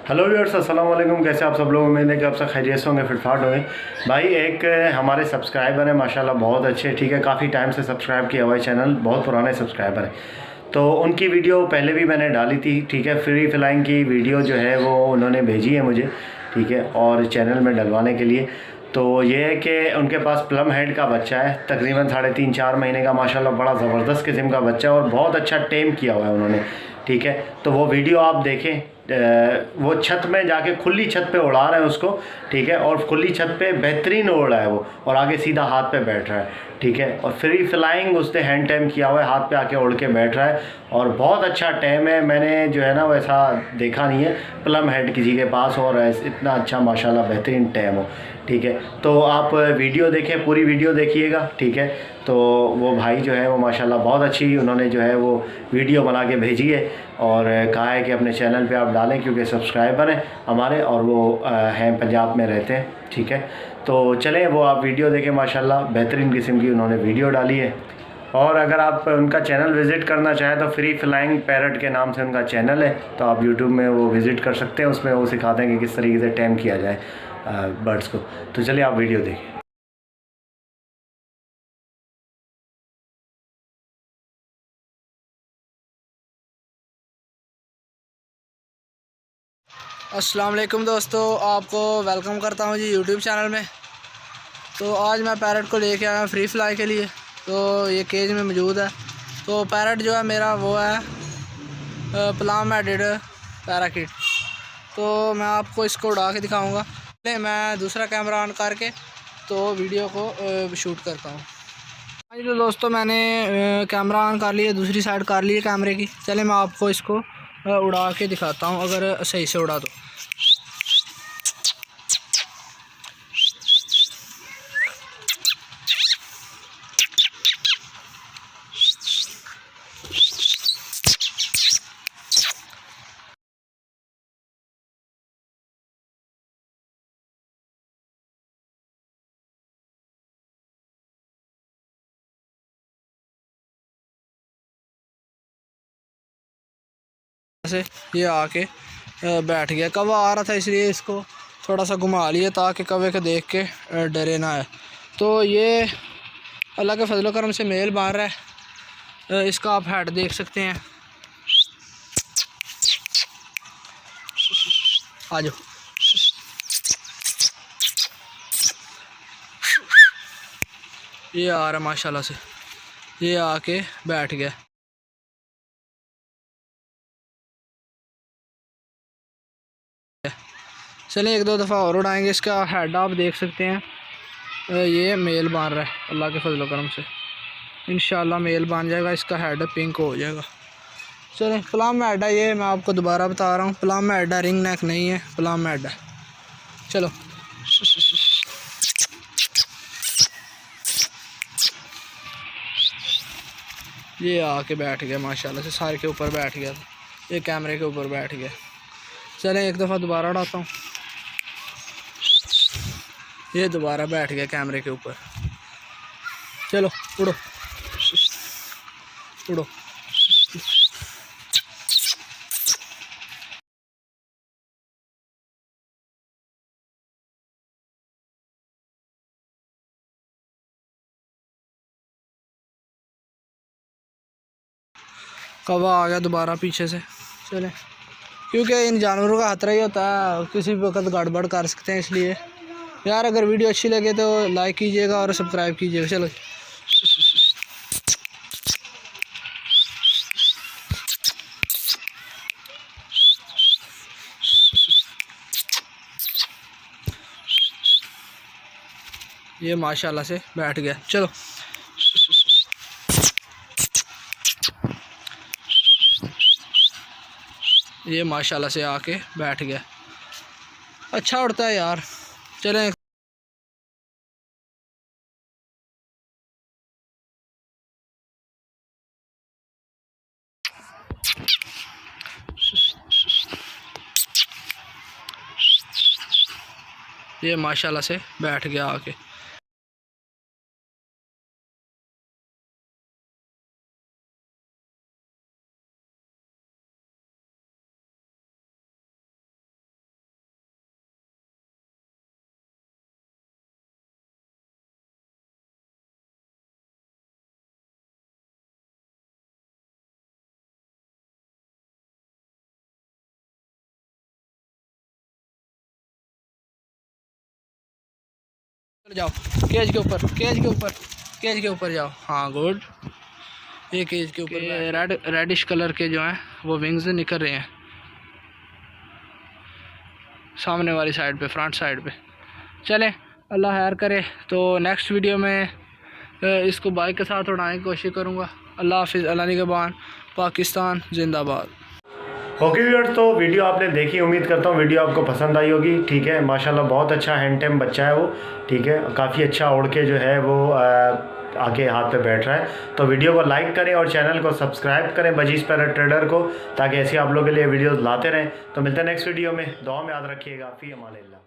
Hello viewers, अस्सलाम वालेकुम। कैसे आप सब लोग? उम्मीद है कि आप सब खैरियत से होंगे, फिटफाट होंगे। भाई एक हमारे सब्सक्राइबर हैं माशाल्लाह, बहुत अच्छे, ठीक है, काफ़ी टाइम से सब्सक्राइब किया हुआ है चैनल, बहुत पुराने सब्सक्राइबर हैं। तो उनकी वीडियो पहले भी मैंने डाली थी, ठीक है, फ्री फ्लाइंग की वीडियो जो है वो उन्होंने भेजी है मुझे, ठीक है, और चैनल में डलवाने के लिए। तो ये है कि उनके पास प्लम हेड का बच्चा है, तकरीबन 3.5-4 महीने का, माशाल्लाह बड़ा ज़बरदस्त किस्म का बच्चा है और बहुत अच्छा टेम किया हुआ है उन्होंने, ठीक है। तो वो वीडियो आप देखें। वो छत में जाके खुली छत पे उड़ा रहे हैं उसको, ठीक है, और खुली छत पे बेहतरीन उड़ रहा है वो, और आगे सीधा हाथ पे बैठ रहा है, ठीक है, और फ्री फ्लाइंग उसने हैंड टैम किया हुआ है, हाथ पे आके उड़ के बैठ रहा है और बहुत अच्छा टैम है। मैंने जो है ना वैसा देखा नहीं है प्लम हेड किसी के पास, और इतना अच्छा माशाल्लाह बेहतरीन टैम हो, ठीक है। तो आप वीडियो देखें, पूरी वीडियो देखिएगा, ठीक है। तो वो भाई जो है वो माशाल्लाह बहुत अच्छी उन्होंने जो है वो वीडियो बना के भेजी है और कहा है कि अपने चैनल पे आप डालें, क्योंकि सब्सक्राइबर हैं हमारे और वो हैं पंजाब में रहते हैं, ठीक है। तो चलें वो आप वीडियो देखें, माशाल्लाह बेहतरीन किस्म की उन्होंने वीडियो डाली है। और अगर आप उनका चैनल विज़िट करना चाहें तो फ्री फ्लाइंग पैरट के नाम से उनका चैनल है, तो आप यूट्यूब में वो विज़िट कर सकते हैं। उसमें वो सिखाते हैं कि किस तरीके से टैम किया जाए बर्ड्स को। तो चलिए आप वीडियो देखें। अस्सलाम वालेकुम दोस्तों, आपको वेलकम करता हूं जी यूट्यूब चैनल में। तो आज मैं पैरट को लेके आया हूं फ्री फ्लाई के लिए। तो ये केज में मौजूद है। तो पैरट जो है मेरा वो है प्लम हेडेड पैराकिट। तो मैं आपको इसको उड़ा के दिखाऊंगा। पहले मैं दूसरा कैमरा ऑन करके तो वीडियो को शूट करता हूँ। हाँ जी, तो दोस्तों मैंने कैमरा ऑन कर लिया, दूसरी साइड कर ली है कैमरे की। चले मैं आपको इसको उड़ा के दिखाता हूँ, अगर सही से उड़ा तो। से ये आके बैठ गया। कौवा आ रहा था इसलिए इसको थोड़ा सा घुमा लिया ताकि कौवे को देख के डरे ना है। तो ये अल्लाह के फजल करम से मेल बांध रहा है। इसका आप हेड देख सकते हैं। आ जाओ। ये आ रहा माशाल्लाह से, ये आके बैठ गया। चलिए एक दो दफ़ा और उड़ाएंगे। इसका हेड आप देख सकते हैं। ये मेल बांध रहा है अल्लाह के फजल करम से। इंशाल्लाह मेल बांध जाएगा, इसका हेड पिंक हो जाएगा। चलिए प्लम हेड है ये, मैं आपको दोबारा बता रहा हूँ। प्लम हेड है, रिंग नेक नहीं है, प्लम हेड है। चलो ये आके बैठ गया माशाल्लाह से, सारे के ऊपर बैठ गया। ये कैमरे के ऊपर बैठ गया। चलें एक दफ़ा दोबारा उड़ाता हूँ। ये दोबारा बैठ गया कैमरे के ऊपर। चलो उड़ो उड़ो। कौवा आ गया दोबारा पीछे से। चलें, क्योंकि इन जानवरों का खतरा ही होता है, किसी भी वक्त गड़बड़ कर सकते हैं। इसलिए यार अगर वीडियो अच्छी लगे तो लाइक कीजिएगा और सब्सक्राइब कीजिएगा। चलो ये माशाल्लाह से बैठ गया। चलो ये माशाल्लाह से आके बैठ गया। अच्छा उड़ता है यार। चलें ये माशाल्लाह से बैठ गया आके। जाओ केज के ऊपर, केज के ऊपर, केज के ऊपर जाओ। हाँ गुड। ये केज के ऊपर रेडिश कलर के जो हैं वो विंग्स निकल रहे हैं सामने वाली साइड पे, फ्रंट साइड पे। चलें, अल्लाह खैर करे। तो नेक्स्ट वीडियो में इसको बाइक के साथ उड़ाने की कोशिश करूँगा। अल्लाह हाफिज़, अल्लाह निगहबान, पाकिस्तान जिंदाबाद। ओके व्यूअर्स, तो वीडियो आपने देखी, उम्मीद करता हूँ वीडियो आपको पसंद आई होगी। ठीक है, माशाल्लाह बहुत अच्छा हैंड टेम बच्चा है वो। ठीक है, काफ़ी अच्छा उड़ के जो है वो आगे हाथ पे बैठ रहा है। तो वीडियो को लाइक करें और चैनल को सब्सक्राइब करें बजीज़ पैरेट ट्रेडर को, ताकि ऐसे आप लोगों के लिए वीडियोस लाते रहें। तो मिलते हैं नेक्स्ट वीडियो में। दुआ में याद रखिएगा। फ़ी अमान अल्लाह।